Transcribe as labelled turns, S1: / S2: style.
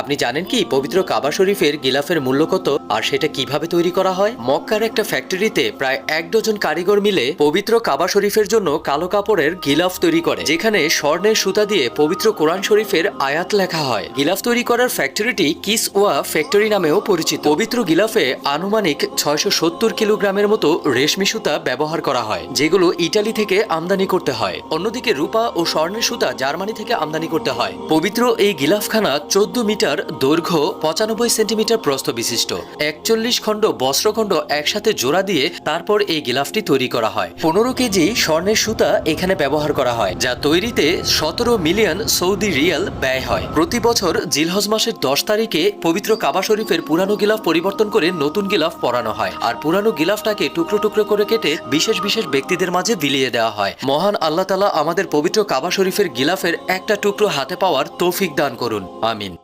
S1: আপনি জানেন কি পবিত্র কাবা শরীফের গিলাফের মূল্য কত আর সেটা কিভাবে তৈরি করা হয়? মক্কার একটা ফ্যাক্টরিতে প্রায় 1 ডজন কারিগর মিলে পবিত্র কাবা শরীফের জন্য কালো কাপড়ের গিলাফ তৈরি করে, যেখানে স্বর্ণের সুতা দিয়ে পবিত্র কোরআন শরীফের আয়াত লেখা হয়। গিলাফ তৈরি করার ফ্যাক্টরিটি কিসওয়া ফ্যাক্টরি নামেও পরিচিত। পবিত্র গিলাফে আনুমানিক 670 কিলোগ্রামের মতো রেশমি সুতা ব্যবহার করা হয়, যেগুলো ইটালি থেকে আমদানি করতে হয়। অন্যদিকে রূপা ও স্বর্ণের সুতা জার্মানি থেকে আমদানি করতে হয়। পবিত্র এই গিলাফখানা 14 মিটার দৈর্ঘ্য, 95 সেন্টিমিটার প্রস্থ বিশিষ্ট। 41 খণ্ড বস্ত্রখণ্ড একসাথে জোড়া দিয়ে তারপর এই গিলাফটি তৈরি করা হয়। 15 কেজি স্বর্ণের সুতা এখানে ব্যবহার করা হয়, যা তৈরিতে 17 মিলিয়ন সৌদি রিয়াল ব্যয় হয়। প্রতি বছর জিলহজ মাসের 10 তারিখে পবিত্র কাবা শরীফের পুরানো গিলাফ পরিবর্তন করে নতুন গিলাফ পরানো হয়, আর পুরানো গিলাফটাকে টুকরো টুকরো করে কেটে বিশেষ বিশেষ ব্যক্তিদের মাঝে বিলিয়ে দেওয়া হয়। মহান আল্লাহ তাআলা আমাদের পবিত্র কাবা শরীফের গিলাফের একটা টুকরো হাতে পাওয়ার তৌফিক দান করুন, আমিন।